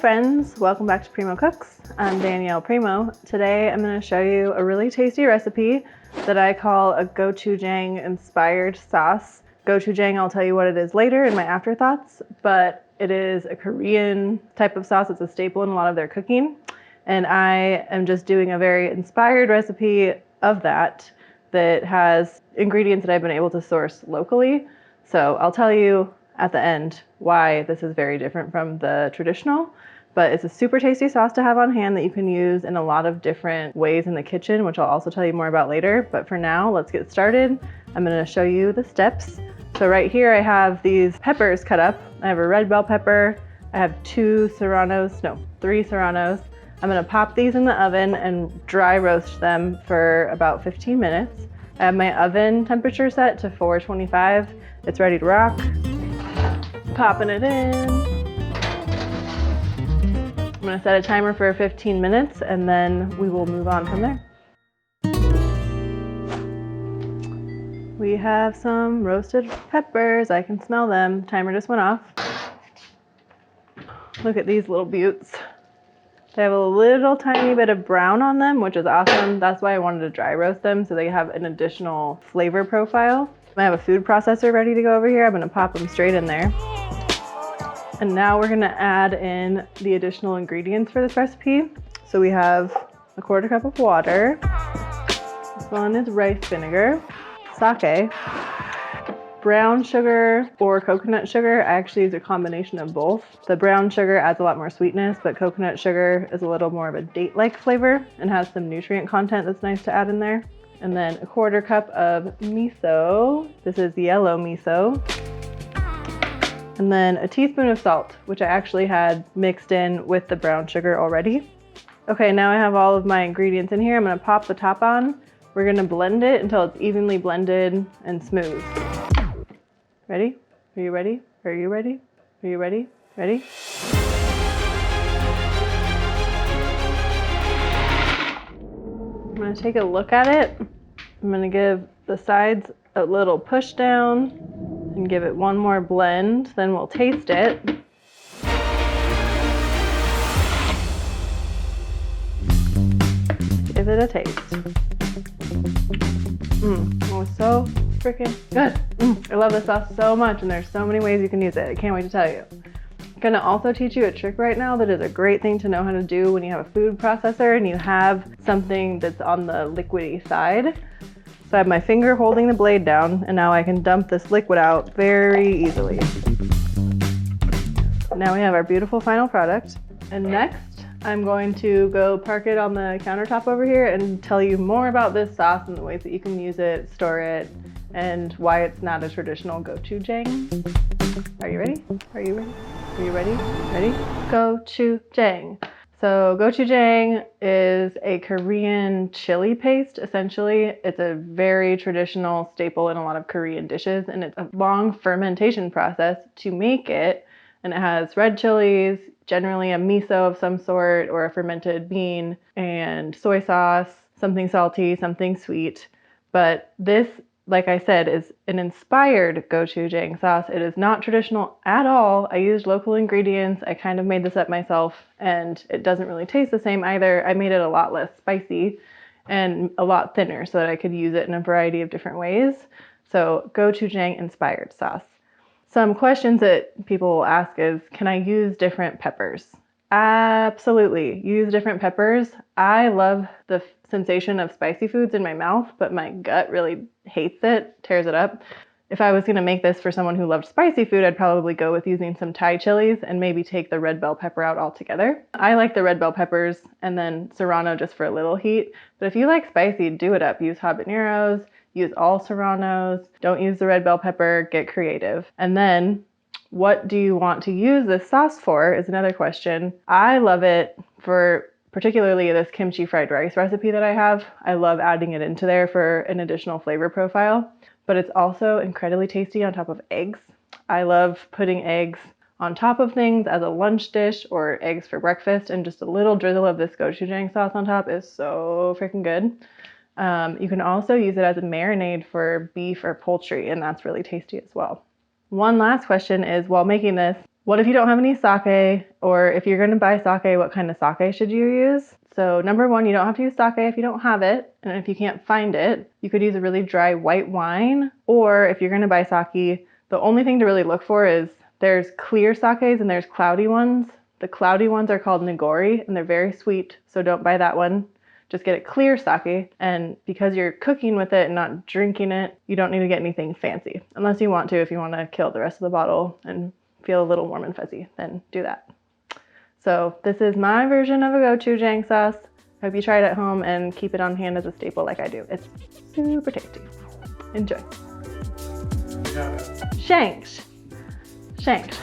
friends, welcome back to Primo Cooks. I'm Danielle Primo. Today I'm going to show you a really tasty recipe that I call a gochujang inspired sauce. Gochujang, I'll tell you what it is later in my afterthoughts, but it is a Korean type of sauce. It's a staple in a lot of their cooking, and I am just doing a very inspired recipe of that has ingredients that I've been able to source locally. So I'll tell you at the end why this is very different from the traditional, but it's a super tasty sauce to have on hand that you can use in a lot of different ways in the kitchen, which I'll also tell you more about later. But for now, let's get started. I'm going to show you the steps. So right here I have these peppers cut up. I have a red bell pepper. I have three serranos. I'm going to pop these in the oven and dry roast them for about 15 minutes. I have my oven temperature set to 425. It's ready to rock. Popping it in. I'm going to set a timer for 15 minutes and then we will move on from there. We have some roasted peppers. I can smell them. Timer just went off. Look at these little beauts. They have a little tiny bit of brown on them, which is awesome. That's why I wanted to dry roast them, so they have an additional flavor profile. I have a food processor ready to go over here. I'm going to pop them straight in there. And now we're going to add in the additional ingredients for this recipe. So we have a 1/4 cup of water. This one is rice vinegar, sake, brown sugar or coconut sugar. I actually use a combination of both. The brown sugar adds a lot more sweetness, but coconut sugar is a little more of a date-like flavor and has some nutrient content that's nice to add in there. And then a 1/4 cup of miso. This is yellow miso. And then a teaspoon of salt, which I actually had mixed in with the brown sugar already. Okay, now I have all of my ingredients in here. I'm gonna pop the top on. We're gonna blend it until it's evenly blended and smooth. Ready? Are you ready? Are you ready? Are you ready? Ready? I'm gonna take a look at it. I'm gonna give the sides a little push down and give it one more blend, then we'll taste it. Give it a taste. It was so freaking good. I love this sauce so much, and there's so many ways you can use it. I can't wait to tell you. I'm gonna also teach you a trick right now that is a great thing to know how to do when you have a food processor and you have something that's on the liquidy side. So I have my finger holding the blade down, and now I can dump this liquid out very easily. Now we have our beautiful final product. And next, I'm going to go park it on the countertop over here and tell you more about this sauce and the ways that you can use it, store it, and why it's not a traditional gochujang. Are you ready? Are you ready? Are you ready? Ready? Gochujang. So gochujang is a Korean chili paste, essentially. It's a very traditional staple in a lot of Korean dishes, and it's a long fermentation process to make it. And it has red chilies, generally a miso of some sort, or a fermented bean, and soy sauce, something salty, something sweet. But this, like I said, is an inspired gochujang sauce. It is not traditional at all. I used local ingredients. I kind of made this up myself, and it doesn't really taste the same either. I made it a lot less spicy and a lot thinner so that I could use it in a variety of different ways. So gochujang inspired sauce. Some questions that people will ask is, can I use different peppers? Absolutely, use different peppers. I love the sensation of spicy foods in my mouth, but my gut really hates it, tears it up. If I was gonna make this for someone who loved spicy food, I'd probably go with using some Thai chilies and maybe take the red bell pepper out altogether. I like the red bell peppers and then serrano just for a little heat. But if you like spicy, do it up. Use habaneros, use all serranos, don't use the red bell pepper, get creative. And then what do you want to use this sauce for is another question. I love it for particularly this kimchi fried rice recipe that I have. I love adding it into there for an additional flavor profile, but it's also incredibly tasty on top of eggs. I love putting eggs on top of things as a lunch dish or eggs for breakfast, and just a little drizzle of this gochujang sauce on top is so freaking good. You can also use it as a marinade for beef or poultry, and that's really tasty as well. One last question is, while making this, What if you don't have any sake, or if you're going to buy sake, what kind of sake should you use? So number one, you don't have to use sake if you don't have it, and if you can't find it, you could use a really dry white wine, or if you're going to buy sake, the only thing to really look for is there's clear sakes and there's cloudy ones. The cloudy ones are called nigori, and they're very sweet, so don't buy that one. Just get a clear sake, and because you're cooking with it and not drinking it, you don't need to get anything fancy. Unless you want to, if you want to kill the rest of the bottle and feel a little warm and fuzzy, then do that. So this is my version of a gochujang sauce. Hope you try it at home and keep it on hand as a staple like I do. It's super tasty. Enjoy. Shanked. Shanked.